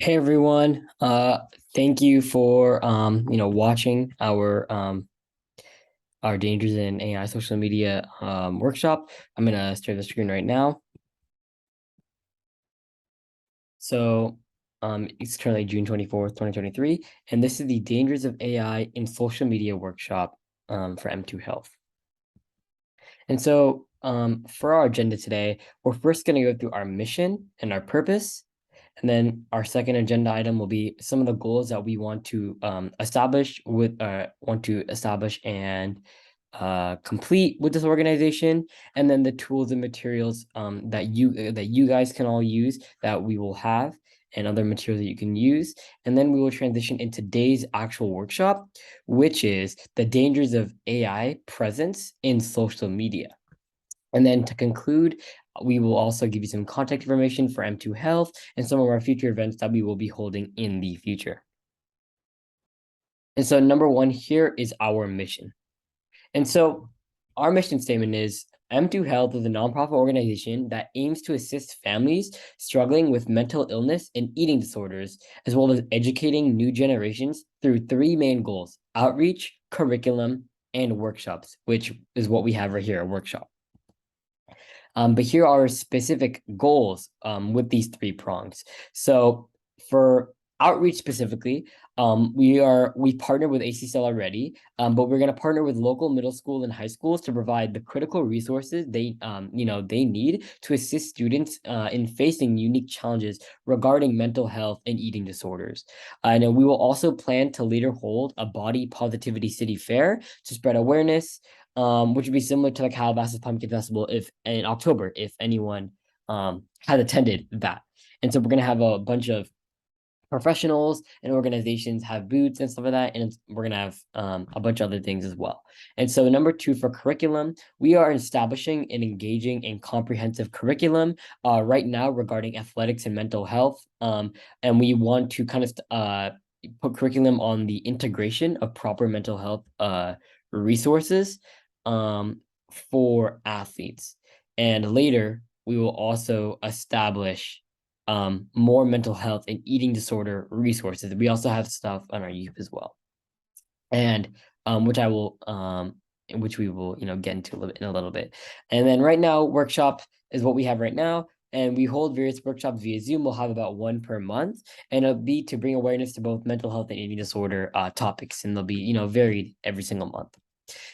Hey everyone. Thank you for watching our dangers in AI social media workshop. I'm gonna share the screen right now. So it's currently June 24th, 2023, and this is the dangers of AI in social media workshop for M2 Health. And so for our agenda today, we're first gonna go through our mission and our purpose. And then our second agenda item will be some of the goals that we want to establish and complete with this organization, and then the tools and materials that you guys can all use that we will have, and other materials that you can use. And then we will transition into today's actual workshop, which is the dangers of AI presence in social media. And then to conclude, we will also give you some contact information for M2 Health and some of our future events that we will be holding in the future. And so number one here is our mission. And so our mission statement is M2 Health is a nonprofit organization that aims to assist families struggling with mental illness and eating disorders, as well as educating new generations through three main goals: outreach, curriculum, and workshops, which is what we have right here, a workshop. But here are specific goals with these three prongs. So for outreach specifically, we partner with ACCEL already, but we're going to partner with local middle school and high schools to provide the critical resources they need to assist students in facing unique challenges regarding mental health and eating disorders. And we will also plan to later hold a body positivity city fair to spread awareness, which would be similar to like Calabasas Pumpkin Festival if in October, if anyone has attended that. And so we're gonna have a bunch of professionals and organizations have booths and stuff like that, and we're gonna have a bunch of other things as well. And so number two, for curriculum, we are establishing an engaging and comprehensive curriculum right now regarding athletics and mental health, and we want to kind of put curriculum on the integration of proper mental health resources um, for athletes. And later, we will also establish more mental health and eating disorder resources. We also have stuff on our youth as well. And which we will, get into in a little bit. And then right now, workshop is what we have right now. And we hold various workshops via Zoom. We'll have about one per month, and it'll be to bring awareness to both mental health and eating disorder topics. And they'll be, varied every single month.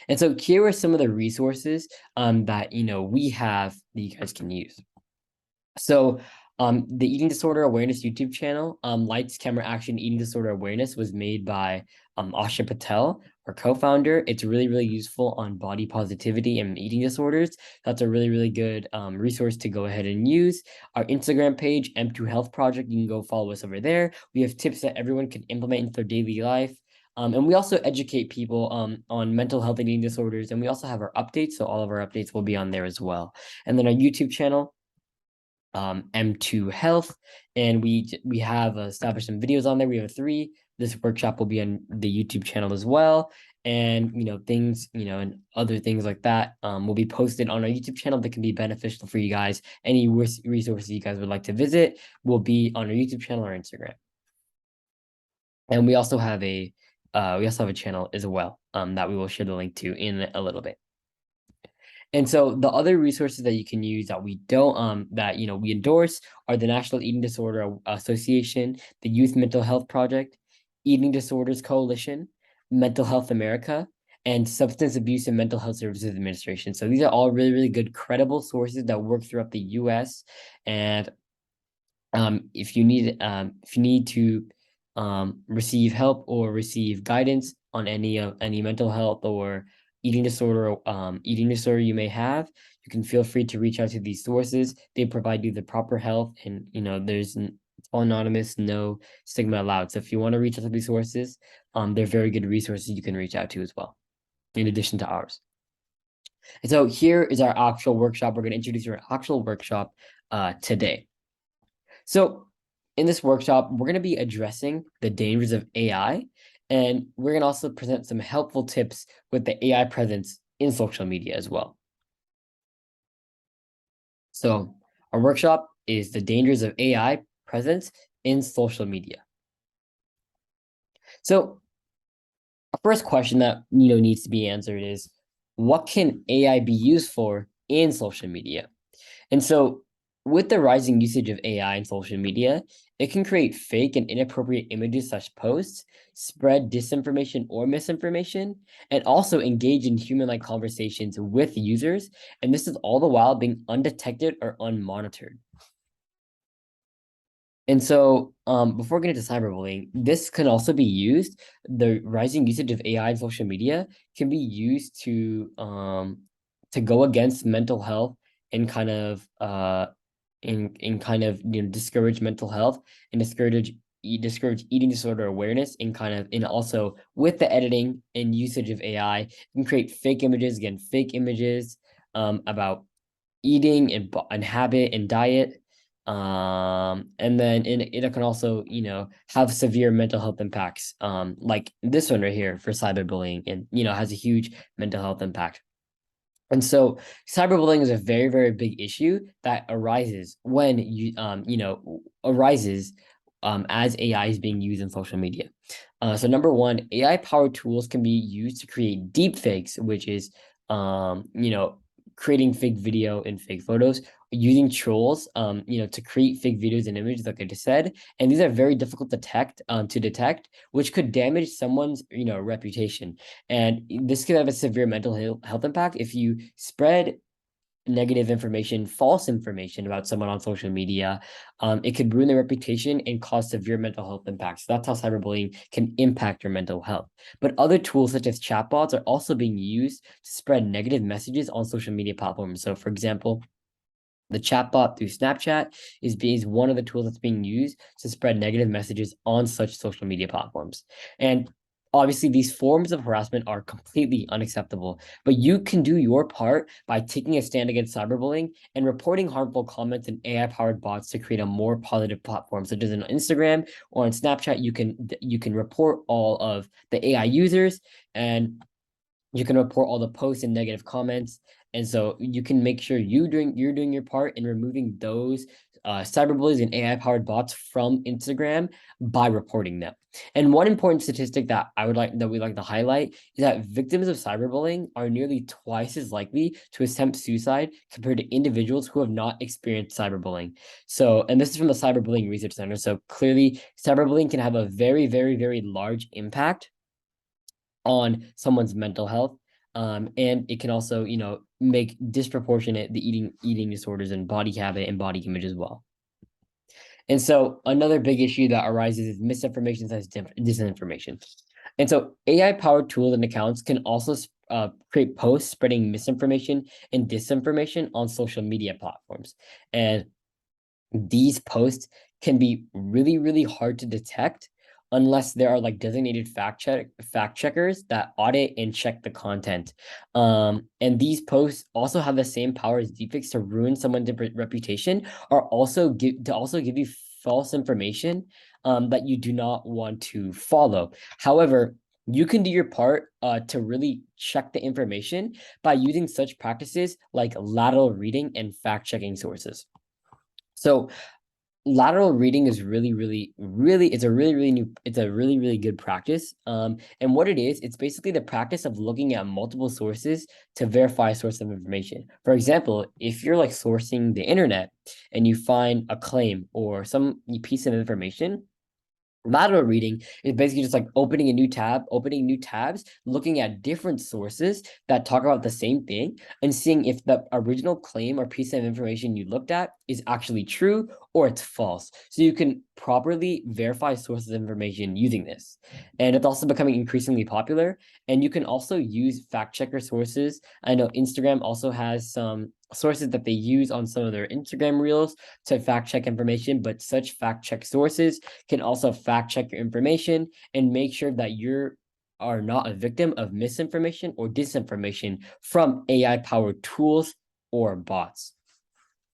And so here are some of the resources that we have that you guys can use. So the Eating Disorder Awareness YouTube channel, Lights, Camera, Action Eating Disorder Awareness, was made by Asha Patel, our co-founder. It's really, really useful on body positivity and eating disorders. That's a really, really good resource to go ahead and use. Our Instagram page, M2 Health Project, you can go follow us over there. We have tips that everyone can implement into their daily life. And we also educate people on mental health and eating disorders. And we also have our updates. So all of our updates will be on there as well. And then our YouTube channel, M2 Health, and we have established some videos on there. We have three. This workshop will be on the YouTube channel as well, and things, and other things like that will be posted on our YouTube channel that can be beneficial for you guys. Any resources you guys would like to visit will be on our YouTube channel or Instagram. And we also have a channel as well that we will share the link to in a little bit. And so the other resources that you can use that we don't that we endorse are the National Eating Disorder Association, the Youth Mental Health Project, Eating Disorders Coalition, Mental Health America, and Substance Abuse and Mental Health Services Administration. So these are all really, really good, credible sources that work throughout the US. And if you need to receive help or receive guidance on any mental health or eating disorder you may have, you can feel free to reach out to these sources. They provide you the proper help, and it's all anonymous, no stigma allowed. So if you want to reach out to these sources, they're very good resources you can reach out to as well, in addition to ours. And so here is our actual workshop. We're going to introduce your actual workshop today. So in this workshop, we're going to be addressing the dangers of AI, and we're going to also present some helpful tips with the AI presence in social media as well. So our workshop is the dangers of AI presence in social media. So our first question that needs to be answered is, what can AI be used for in social media? And so, with the rising usage of AI in social media, it can create fake and inappropriate images such posts, spread disinformation or misinformation, and also engage in human-like conversations with users. And this is all the while being undetected or unmonitored. And so, before getting to cyberbullying, this can also be used. The rising usage of AI in social media can be used to go against mental health and kind of in kind of discourage mental health and discourage eating disorder awareness, and kind of and also with the editing and usage of AI, you can create fake images, again, fake images about eating and habit and diet. And then it can also, have severe mental health impacts. Like this one right here for cyberbullying, and has a huge mental health impact. And so cyberbullying is a very, very big issue that arises when arises as AI is being used in social media. So number one, AI powered tools can be used to create deep fakes, which is creating fake video and fake photos, using trolls, to create fake videos and images, like I just said. And these are very difficult to detect, which could damage someone's, reputation. And this could have a severe mental health impact if you spread negative information, false information about someone on social media. It could ruin their reputation and cause severe mental health impacts. So that's how cyberbullying can impact your mental health. But other tools such as chatbots are also being used to spread negative messages on social media platforms. So, for example, the chatbot through Snapchat is one of the tools that's being used to spread negative messages on such social media platforms. And obviously, these forms of harassment are completely unacceptable, but you can do your part by taking a stand against cyberbullying and reporting harmful comments and AI-powered bots to create a more positive platform, such as on Instagram or on Snapchat. You can report all of the AI users, and you can report all the posts and negative comments. And so you can make sure you're doing your part in removing those cyberbullies and AI powered bots from Instagram by reporting them. And one important statistic that we like to highlight is that victims of cyberbullying are nearly twice as likely to attempt suicide compared to individuals who have not experienced cyberbullying. So, and this is from the Cyberbullying Research Center. So clearly, cyberbullying can have a very, very, very large impact on someone's mental health. And it can also, make disproportionate the eating disorders and body habit and body image as well. And so another big issue that arises is misinformation slash disinformation. And so AI powered tools and accounts can also create posts spreading misinformation and disinformation on social media platforms. And these posts can be really, really hard to detect unless there are like designated fact checkers that audit and check the content. And these posts also have the same power as deepfakes to ruin someone's reputation, or also give you false information that you do not want to follow. However, you can do your part to really check the information by using such practices like lateral reading and fact checking sources. So lateral reading is really, really, really, it's a really, really good practice. And what it is, it's basically the practice of looking at multiple sources to verify a source of information. For example, if you're like sourcing the internet and you find a claim or some piece of information, lateral reading is basically just like opening new tabs, looking at different sources that talk about the same thing, and seeing if the original claim or piece of information you looked at is actually true or it's false. So you can properly verify sources of information using this. And it's also becoming increasingly popular. And you can also use fact checker sources. I know Instagram also has some sources that they use on some of their Instagram reels to fact check information, but such fact check sources can also fact check your information and make sure that you are not a victim of misinformation or disinformation from AI powered tools or bots.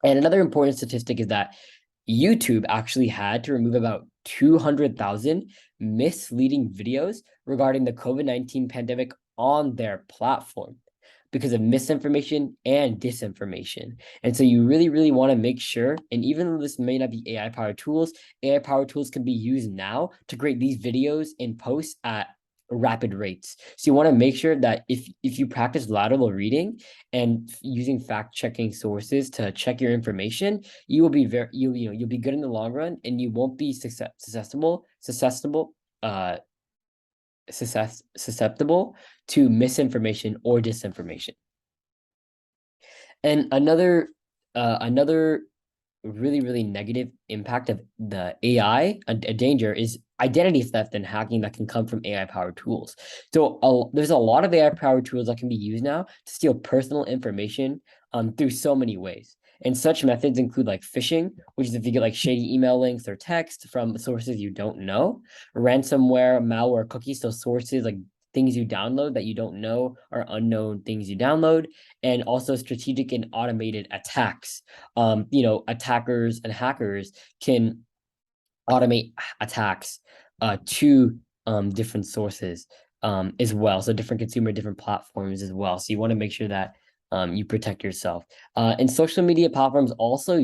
And another important statistic is that YouTube actually had to remove about 200,000 misleading videos regarding the COVID-19 pandemic on their platform. because of misinformation and disinformation. And so you really, really want to make sure, and even though this may not be AI-powered tools, AI-powered tools can be used now to create these videos and posts at rapid rates. So you want to make sure that if you practice lateral reading and using fact-checking sources to check your information, you will be you'll be good in the long run, and you won't be susceptible to misinformation or disinformation. And another really, really negative impact of the AI, a danger, is identity theft and hacking that can come from AI-powered tools. So there's a lot of AI-powered tools that can be used now to steal personal information through so many ways. And such methods include like phishing, which is if you get like shady email links or text from sources you don't know, ransomware, malware, cookies, so sources like things you download that you don't know are unknown things you download, and also strategic and automated attacks. Attackers and hackers can automate attacks to different sources as well. So different consumer, different platforms as well. So you want to make sure that you protect yourself. And social media platforms also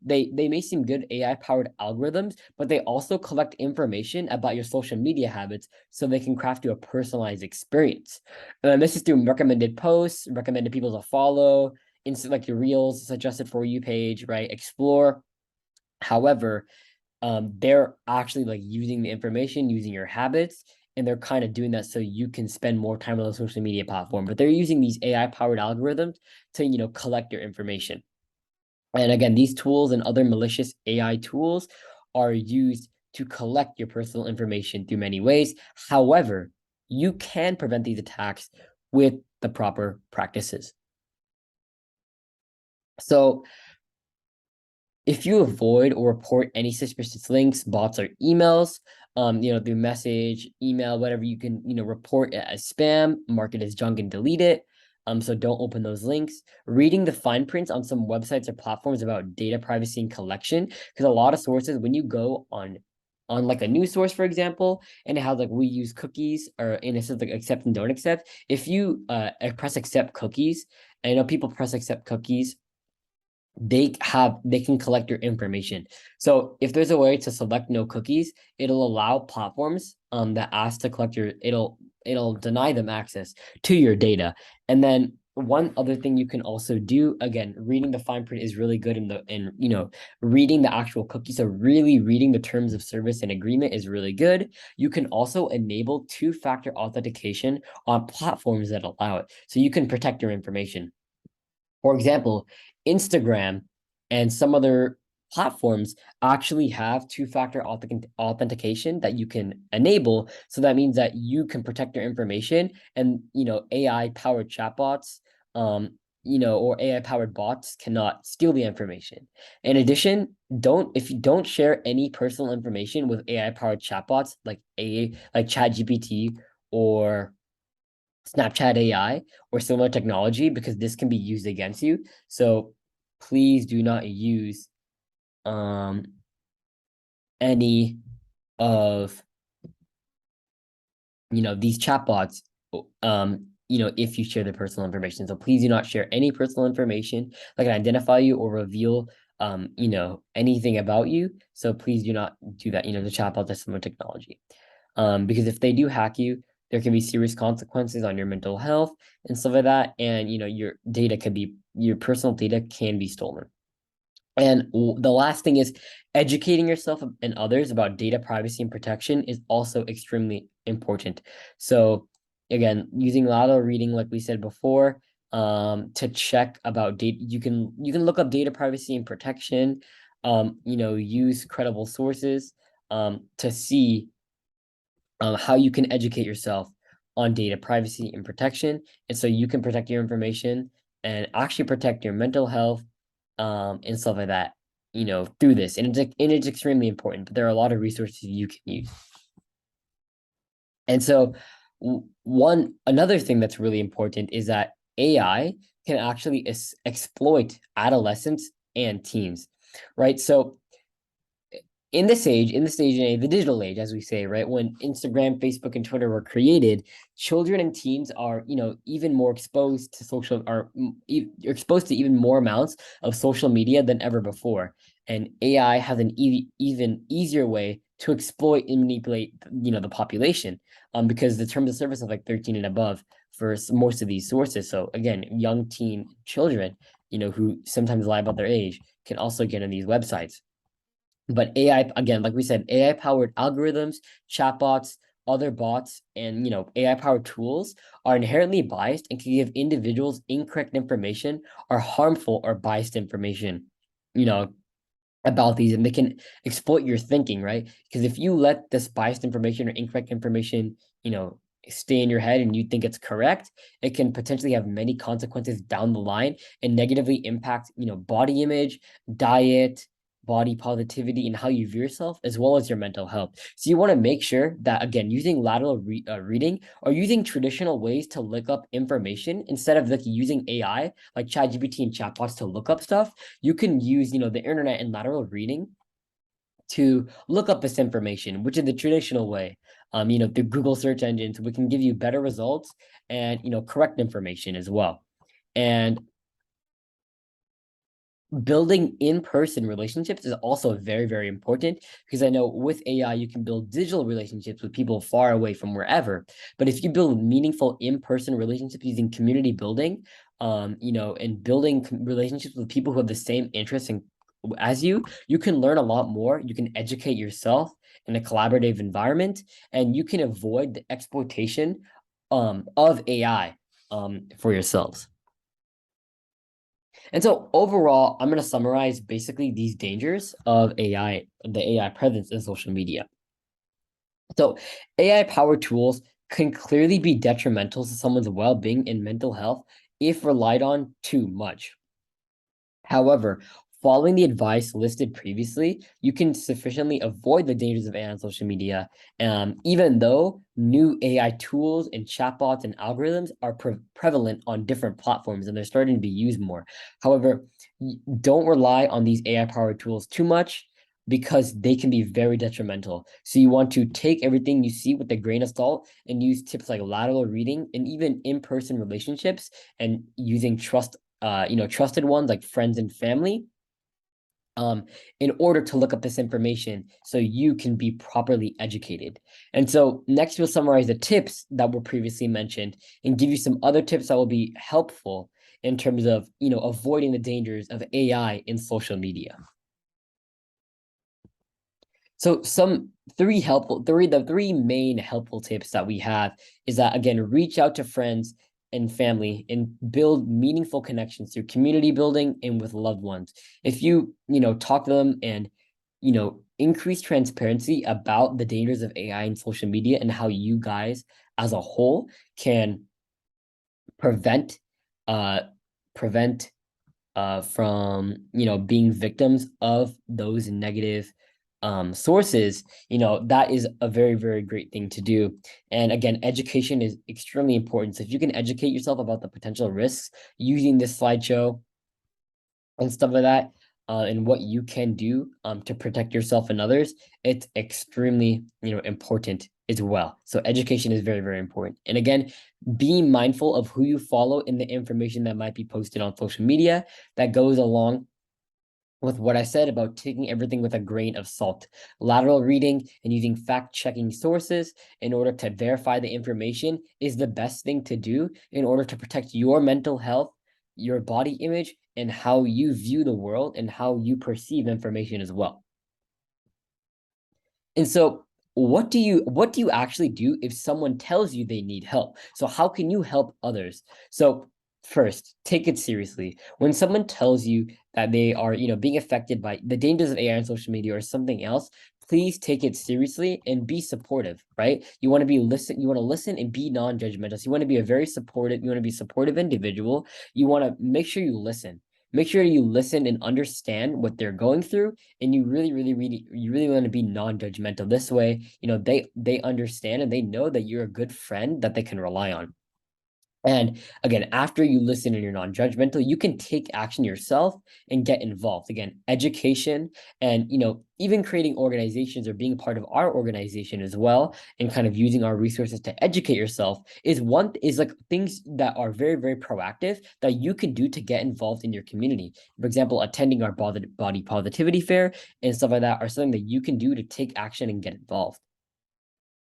they may seem good AI-powered algorithms, but they also collect information about your social media habits so they can craft you a personalized experience. And this is through recommended posts, recommended people to follow, instant like your reels, suggested for you page, right? Explore. However, they're actually like using the information, using your habits, and they're kind of doing that so you can spend more time on the social media platform. But they're using these AI-powered algorithms to collect your information. And again, these tools and other malicious AI tools are used to collect your personal information through many ways. However, you can prevent these attacks with the proper practices. So if you avoid or report any suspicious links, bots, or emails, through message, email, whatever, you can, report it as spam, mark it as junk, and delete it. So don't open those links. Reading the fine prints on some websites or platforms about data privacy and collection, because a lot of sources, when you go on like a news source, for example, and it has like we use cookies, or and it says like accept and don't accept. If you press accept cookies, and people press accept cookies, they can collect your information. So if there's a way to select no cookies, it'll allow platforms that ask to collect it'll deny them access to your data. And then one other thing you can also do, again, reading the fine print is really good, in reading the actual cookies. So really reading the terms of service and agreement is really good. You can also enable two-factor authentication on platforms that allow it, so you can protect your information. For example, Instagram and some other platforms actually have two-factor authentication that you can enable. So that means that you can protect your information, and AI-powered chatbots, or AI-powered bots cannot steal the information. In addition, if you don't share any personal information with AI-powered chatbots like ChatGPT or Snapchat AI or similar technology, because this can be used against you. So please do not use any of these chatbots if you share the personal information. So please do not share any personal information that can identify you or reveal anything about you. So please do not do that. The chatbots are similar technology. Because if they do hack you, there can be serious consequences on your mental health and stuff like that. And your personal data can be stolen. And the last thing is educating yourself and others about data privacy and protection is also extremely important. So again, using lateral reading, like we said before, to check about data, you can look up data privacy and protection, use credible sources to see how you can educate yourself on data privacy and protection. And so you can protect your information and actually protect your mental health and stuff like that, through this. And it's extremely important, but there are a lot of resources you can use. And so another thing that's really important is that AI can actually exploit adolescents and teens, right? So in this age, in this age, the digital age, as we say, right? When Instagram, Facebook, and Twitter were created, children and teens are, even more exposed to exposed to even more amounts of social media than ever before. And AI has an even easier way to exploit and manipulate, the population, because the terms of service of like 13 and above for most of these sources. So again, young teen children, who sometimes lie about their age, can also get on these websites. But AI, again, like we said, AI powered algorithms, chatbots, other bots, and AI powered tools are inherently biased and can give individuals incorrect information or harmful or biased information, you know, about these, and they can exploit your thinking, right? Because if you let this biased information or incorrect information, stay in your head and you think it's correct, it can potentially have many consequences down the line and negatively impact, body image, diet, body positivity, and how you view yourself, as well as your mental health. So you want to make sure that, again, using lateral reading or using traditional ways to look up information instead of like using AI like ChatGPT and chatbots to look up stuff, you can use, the internet and lateral reading to look up this information, which is the traditional way, through Google search engines, we can give you better results and, correct information as well. And building in-person relationships is also very, very important, because I know with AI, you can build digital relationships with people far away from wherever. But if you build meaningful in-person relationships using community building, and building relationships with people who have the same interests as you can learn a lot more. You can educate yourself in a collaborative environment, and you can avoid the exploitation of AI for yourselves. And so overall, I'm going to summarize basically these dangers of AI, the AI presence in social media. So AI powered tools can clearly be detrimental to someone's well-being and mental health if relied on too much. However, following the advice listed previously, you can sufficiently avoid the dangers of AI on social media, even though new AI tools and chatbots and algorithms are prevalent on different platforms and they're starting to be used more. However, don't rely on these AI-powered tools too much, because they can be very detrimental. So you want to take everything you see with a grain of salt and use tips like lateral reading and even in-person relationships, and using trusted ones like friends and family, in order to look up this information so you can be properly educated. And so next we'll summarize the tips that were previously mentioned and give you some other tips that will be helpful in terms of, avoiding the dangers of AI in social media. So the three main helpful tips that we have is that, again, reach out to friends and family and build meaningful connections through community building and with loved ones. If you, talk to them and, increase transparency about the dangers of AI and social media and how you guys as a whole can prevent uh prevent from, being victims of those negative sources, that is a very, very great thing to do. And again, education is extremely important. So if you can educate yourself about the potential risks using this slideshow and stuff like that, and what you can do to protect yourself and others, it's extremely, important as well. So education is very, very important. And again, being mindful of who you follow and the information that might be posted on social media, that goes along with what I said about taking everything with a grain of salt. Lateral reading and using fact-checking sources in order to verify the information is the best thing to do in order to protect your mental health, your body image, and how you view the world and how you perceive information as well. And so what do you actually do if someone tells you they need help? So how can you help others? So first, take it seriously. When someone tells you that they are, being affected by the dangers of AI on social media or something else, please take it seriously and be supportive, right? You want to listen and be non-judgmental. So you want to be a supportive individual. You want to make sure you listen. Make sure you listen and understand what they're going through, and you really want to be non-judgmental. This way, they understand and they know that you're a good friend that they can rely on. And again, after you listen and you're non-judgmental, you can take action yourself and get involved. Again, education and even creating organizations or being part of our organization as well, and kind of using our resources to educate yourself is like things that are very, very proactive that you can do to get involved in your community. For example, attending our body positivity fair and stuff like that are something that you can do to take action and get involved.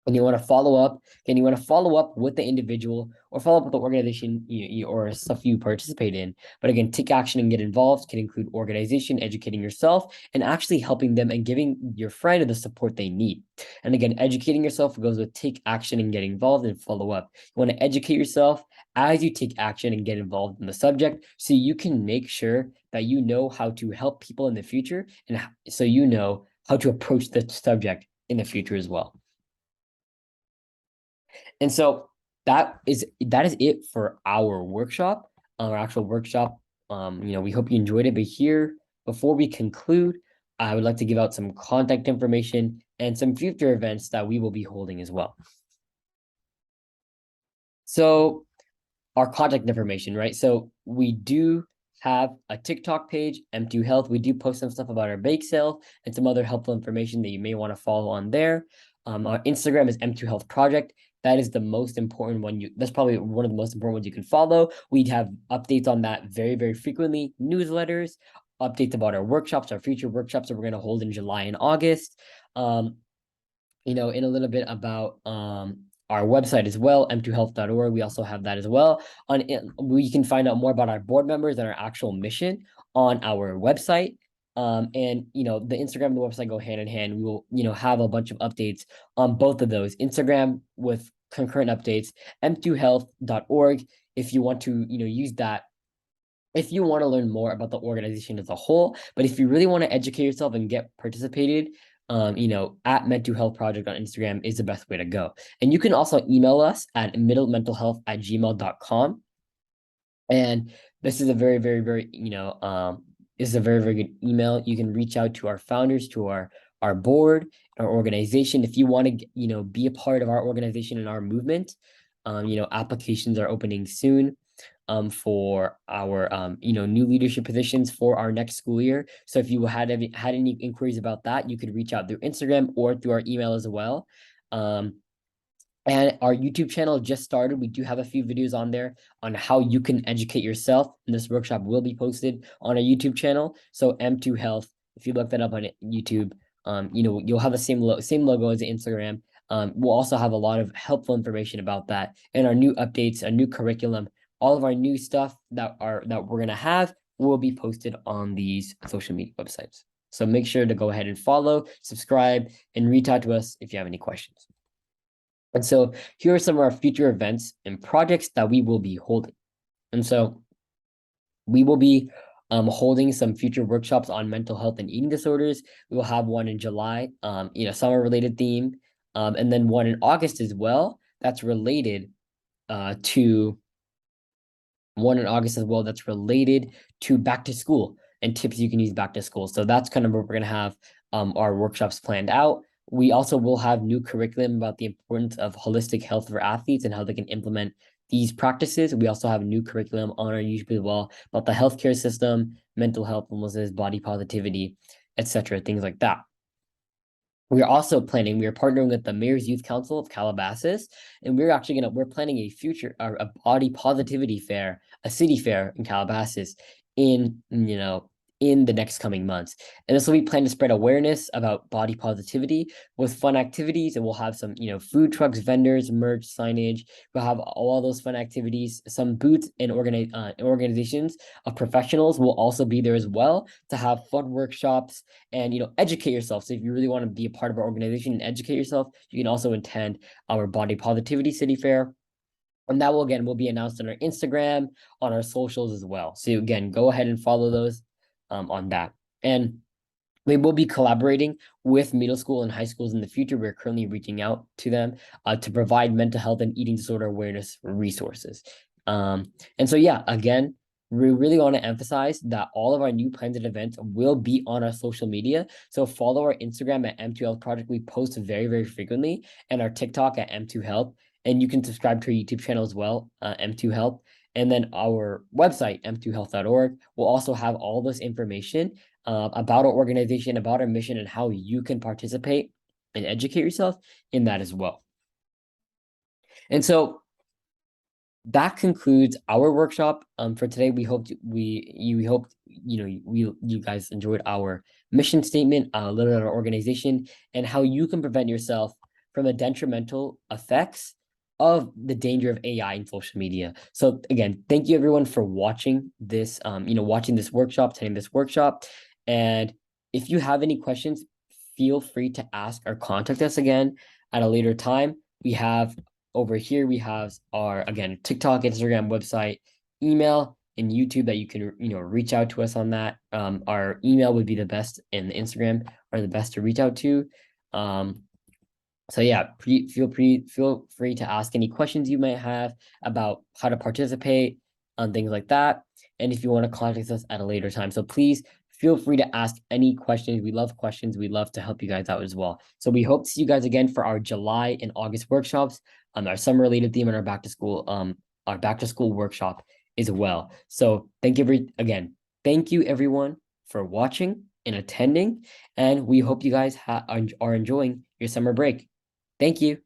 And you want to follow up, and you want to follow up with the individual or follow up with the organization or stuff you participate in. But again, take action and get involved can include organization, educating yourself, and actually helping them and giving your friend the support they need. And again, educating yourself goes with take action and get involved and follow up. You want to educate yourself as you take action and get involved in the subject so you can make sure that you know how to help people in the future, and so you know how to approach the subject in the future as well. And so that is it for our workshop, our actual workshop. We hope you enjoyed it. But here, before we conclude, I would like to give out some contact information and some future events that we will be holding as well. So our contact information, right? So we do have a TikTok page, M2 Health. We do post some stuff about our bake sale and some other helpful information that you may want to follow on there. Our Instagram is M2 Health Project. That is the most important one. That's probably one of the most important ones you can follow. We'd have updates on that very, very frequently. Newsletters, updates about our workshops, our future workshops that we're going to hold in July and August. In a little bit about our website as well, m2health.org. We also have that as well. We can find out more about our board members and our actual mission on our website. And the Instagram and the website go hand in hand. We will have a bunch of updates on both of those. Instagram with concurrent updates, m2health.org. If you want to use that, if you want to learn more about the organization as a whole, but if you really want to educate yourself and get participated, at Mental Health Project on Instagram is the best way to go. And you can also email us at middlementalhealth@gmail.com. And this is a very, very, very, this is a very, very good email. You can reach out to our founders, to our board, our organization. If you want to, be a part of our organization and our movement, applications are opening soon for our new leadership positions for our next school year. So if you had any inquiries about that, you could reach out through Instagram or through our email as well. And our YouTube channel just started. We do have a few videos on there on how you can educate yourself. And this workshop will be posted on our YouTube channel. So M2 Health, if you look that up on YouTube, you'll have the same logo as the Instagram. We'll also have a lot of helpful information about that and our new updates, a new curriculum, all of our new stuff that we're gonna have will be posted on these social media websites. So make sure to go ahead and follow, subscribe, and reach out to us if you have any questions. And so here are some of our future events and projects that we will be holding. And so we will be holding some future workshops on mental health and eating disorders. We will have one in July, summer related theme, and then one in August as well. That's related to back to school and tips you can use back to school. So that's kind of where we're going to have our workshops planned out. We also will have new curriculum about the importance of holistic health for athletes and how they can implement these practices. We also have new curriculum on our YouTube as well about the healthcare system, mental health, homelessness, body positivity, etc., things like that. We are partnering with the Mayor's Youth Council of Calabasas, and we're planning a body positivity fair, a city fair in Calabasas in the next coming months. And this will be planned to spread awareness about body positivity with fun activities. And we'll have some, food trucks, vendors, merch, signage. We'll have all those fun activities. Some booths and organizations of professionals will also be there as well to have fun workshops and, educate yourself. So if you really want to be a part of our organization and educate yourself, you can also attend our body positivity city fair. And that will be announced on our Instagram, on our socials as well. So again, go ahead and follow those on that. And we will be collaborating with middle school and high schools in the future. We're currently reaching out to them to provide mental health and eating disorder awareness resources. And so, again, we really want to emphasize that all of our new plans and events will be on our social media. So follow our Instagram at M2 Health Project. We post very, very frequently, and our TikTok at M2 Health. and you can subscribe to our YouTube channel as well, M2 Health. And then our website, m2health.org, will also have all this information about our organization, about our mission, and how you can participate and educate yourself in that as well. And so that concludes our workshop for today. We hope you guys enjoyed our mission statement, a little bit of our organization, and how you can prevent yourself from the detrimental effects of the danger of AI and social media. So again, thank you everyone for watching this, watching this workshop, attending this workshop. And if you have any questions, feel free to ask or contact us again at a later time. We have over here, we have our, again, TikTok, Instagram, website, email, and YouTube that you can, reach out to us on that. Our email would be the best, and the Instagram are the best to reach out to. So yeah, feel free to ask any questions you might have about how to participate on things like that. And if you want to contact us at a later time, so please feel free to ask any questions. We love questions. We love to help you guys out as well. So we hope to see you guys again for our July and August workshops, our summer related theme, and our back to school workshop as well. So thank you thank you everyone for watching and attending, and we hope you guys are enjoying your summer break. Thank you.